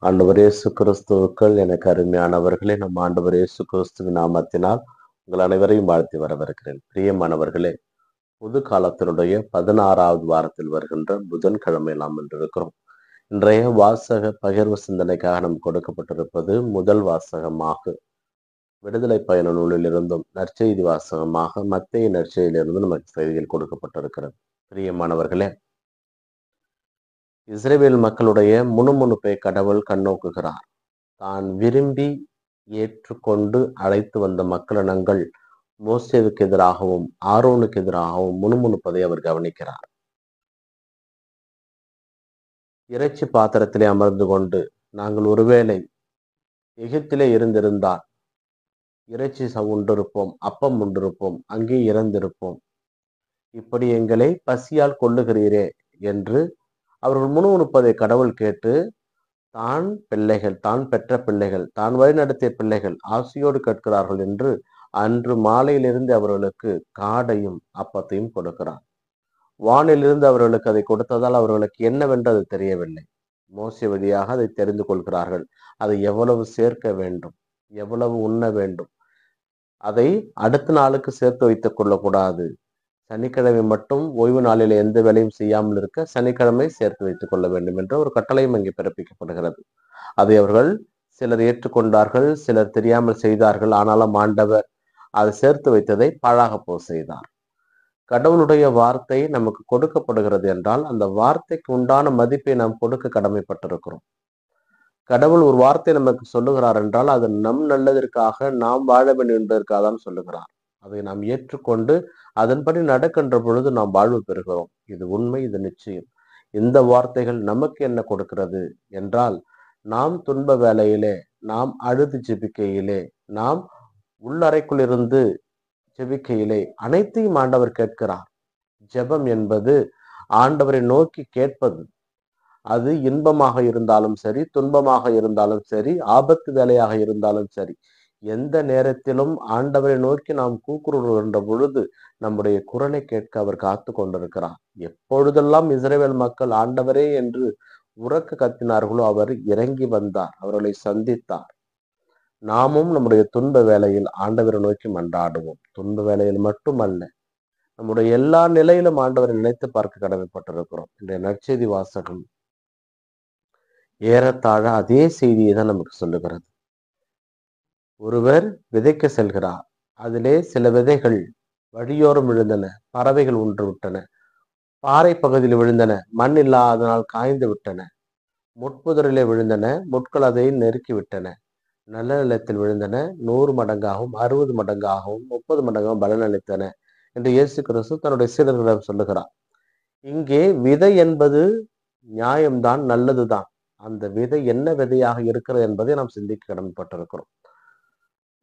ஆண்டவர் இயேசு கிறிஸ்துவுக்கள் எனக்கு அருமையானவர்களே, நம் ஆண்டவர் இயேசு கிறிஸ்துவின் நாமத்தினால் உங்கள் அனைவரையும் வாழ்த்தி வரவேற்கிறேன். பிரியமானவர்களே, புது காலத்தினுடைய 16வது வாரத்தில் வருகின்ற புதன்கிழமை நாம் இருக்கிறோம். இன்றைய வாசக பகிர்வு சிந்தனைக்காக நமக்கு கொடுக்கப்பட்டிருப்பது முதல் வாசகமாக விடுதலை பயண நூலிலிருந்தும் நற்செய்தி வாசகமாக மத்தேயு நற்செய்தியிலிருந்து நமக்கு செய்திகள் கொடுக்கப்பட்டிருக்கிறது. பிரியமானவர்களே, இஸ்ரவேல் மக்களுடைய முணுமுணுப்பை கடவுள் கண்ணோக்குகிறார். தான் விரும்பி ஏற்றுக்கொண்டு அழைத்து வந்த மக்களினங்கள் மோசேவுக்கு எதிராகவும் ஆரோனுக்கு எதிராகவும் முணுமுணுப்பதை அவர் கவனிக்கிறார். இறைச்சி பாத்திரத்திலே அமர்ந்து கொண்டு நாங்கள் ஒருவேளை எகிப்திலே இருந்திருந்தால் இறைச்சி உண்டிருப்போம், அப்பம் உண்டிருப்போம், அங்கே இறந்திருப்போம், இப்படி எங்களை பசியால் கொள்ளுகிறீரே என்று அவர்கள் முணுமுணுப்பதை கடவுள் கேட்டு தான் பெற்ற பிள்ளைகள், தான் வழிநடத்திய பிள்ளைகள் ஆசையோடு கேட்கிறார்கள் என்று அன்று மாலையிலிருந்து அவர்களுக்கு காடையும் அப்பத்தையும் கொடுக்கிறார். வானிலிருந்து அவர்களுக்கு அதை கொடுத்ததால் அவர்களுக்கு என்னவென்று அது தெரியவில்லை. மோசே வழியாக அதை தெரிந்து கொள்கிறார்கள். அதை எவ்வளவு சேர்க்க வேண்டும், எவ்வளவு உண்ண வேண்டும், அதை அடுத்த நாளுக்கு சேர்த்து வைத்துக் கொள்ளக்கூடாது. சனிக்கிழமை மட்டும் ஓய்வு நாளில் எந்த வேலையும் செய்யாமல் இருக்க சனிக்கிழமை சேர்த்து வைத்துக் கொள்ள வேண்டும் என்ற ஒரு கட்டளையும் அங்கே பிறப்பிக்கப்படுகிறது. அதை அவர்கள் சிலர் ஏற்றுக்கொண்டார்கள், சிலர் தெரியாமல் செய்தார்கள். ஆனாலும் ஆண்டவர் அதை சேர்த்து வைத்ததை பாழாக போ செய்தார். கடவுளுடைய வார்த்தை நமக்கு கொடுக்கப்படுகிறது என்றால் அந்த வார்த்தைக்கு உண்டான மதிப்பை நாம் கொடுக்க கடமைப்பட்டிருக்கிறோம். கடவுள் ஒரு வார்த்தை நமக்கு சொல்லுகிறார் என்றால் அது நம் நல்லதற்காக, நாம் வாழ வேண்டும் என்பதற்காக தான் சொல்லுகிறார். அதை நாம் ஏற்றுக்கொண்டு அதன்படி நடக்கின்ற பொழுது நாம் வாழ்வு பெறுகிறோம். இது உண்மை, இது நிச்சயம். இந்த வார்த்தைகள் நமக்கு என்ன கொடுக்கிறது என்றால், நாம் துன்ப வேளையிலே, நாம் அழுது ஜெபிக்கையிலே, நாம் உள்ளறைக்குள் இருந்து ஜெபிக்கையிலே அனைத்தையும் ஆண்டவர் கேட்கிறார். ஜெபம் என்பது ஆண்டவரை நோக்கி கேட்பது. அது இன்பமாக இருந்தாலும் சரி, துன்பமாக இருந்தாலும் சரி, ஆபத்து வேலையாக இருந்தாலும் சரி, எந்த நேரத்திலும் ஆண்டவரை நோக்கி நாம் கூக்குரல்கின்ற பொழுது நம்முடைய குரலை கேட்க அவர் காத்து கொண்டிருக்கிறார். எப்பொழுதெல்லாம் இஸ்ரவேல் மக்கள் ஆண்டவரே என்று உரக்க கத்தினார்களோ அவர் இறங்கி வந்தார், அவர்களை சந்தித்தார். நாமும் நம்முடைய துன்ப வேளையில் ஆண்டவரை நோக்கி மன்றாடுவோம். துன்ப வேளையில் மட்டுமல்ல, நம்முடைய எல்லா நிலையிலும் ஆண்டவரை நினைத்து பார்க்க கடமைப்பட்டிருக்கிறோம். இன்றைய நற்செய்தி வாசகம் ஏறத்தாழ அதே செய்தியை தான் நமக்கு சொல்லுகிறது. ஒருவர் விதைக்க செல்கிறார். அதிலே சில விதைகள் வழியோரம் விழுந்தன, பறவைகள் உண்டு விட்டன. பாறை பகுதியில் விழுந்தன, மண் இல்லாதனால் காய்ந்து விட்டன. முட்புதரிலே விழுந்தன, முட்கள் அதை நெருக்கி விட்டன. நல்ல நிலத்தில் விழுந்தன, 100 மடங்காகவும் 60 மடங்காகவும் 30 மடங்காகவும் பலனளித்தன என்று இயேசு கிறிஸ்து தன்னுடைய சீடர்களிடம் சொல்லுகிறார். இங்கே விதை என்பது நியாயம்தான், நல்லதுதான். அந்த விதை என்ன விதையாக இருக்கிறது என்பதை நாம் சிந்திக்க கடமைப்பட்டிருக்கிறோம்.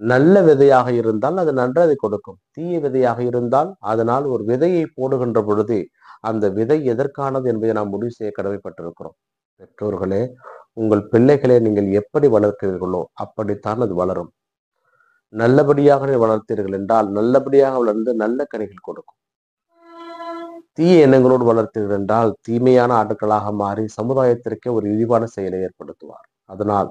நல்ல விதையாக இருந்தால் அது நன்றதை கொடுக்கும். தீய விதையாக இருந்தால் அதனால் ஒரு விதையை போடுகின்ற பொழுதே அந்த விதை எதற்கானது என்பதை நாம் முடிவு செய்ய கடமைப்பட்டிருக்கிறோம். பெற்றோர்களே, உங்கள் பிள்ளைகளை நீங்கள் எப்படி வளர்க்கிறீர்களோ அப்படித்தான் அது வளரும். நல்லபடியாக வளர்த்தீர்கள் என்றால் நல்லபடியாக வளர்ந்து நல்ல கனிகள் கொடுக்கும். தீய எண்ணங்களோடு வளர்த்தீர்கள் என்றால் தீமையான ஆட்களாக மாறி சமுதாயத்திற்கே ஒரு இழிவான செயலை ஏற்படுத்துவார். அதனால்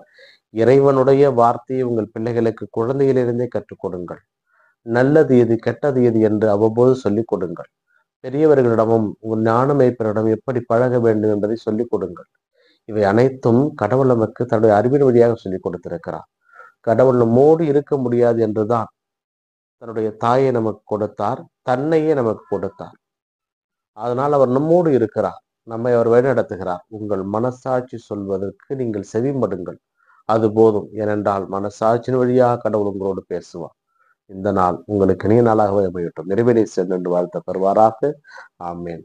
இறைவனுடைய வார்த்தையை உங்கள் பிள்ளைகளுக்கு குழந்தையிலிருந்தே கற்றுக் கொடுங்கள். நல்லது எது, கெட்டது எது என்று அவ்வப்போது சொல்லிக் கொடுங்கள். பெரியவர்களிடமும் உங்கள் ஞான மேய்ப்பரிடம் எப்படி பழக வேண்டும் என்பதை சொல்லிக் கொடுங்கள். இவை அனைத்தும் கடவுள் நமக்கு தன்னுடைய அறிவின் வழியாக சொல்லிக் கொடுத்திருக்கிறார். கடவுள் நம்மோடு இருக்க முடியாது என்றுதான் தன்னுடைய தாயை நமக்கு கொடுத்தார், தன்னையே நமக்கு கொடுத்தார். அதனால் அவர் நம்மோடு இருக்கிறார், நம்மை அவர் வழிநடத்துகிறார். உங்கள் மனசாட்சி சொல்வதற்கு நீங்கள் செவிமடுங்கள், அது போதும். ஏனென்றால் மனசாட்சியின் வழியாக கடவுள் உங்களோடு பேசுவார். இந்த நாள் உங்களுக்கு இனிய நாளாகவே அமையட்டும். நிறைவேறி சென்று வாழ்த்த பெறுவாராக. ஆமேன்.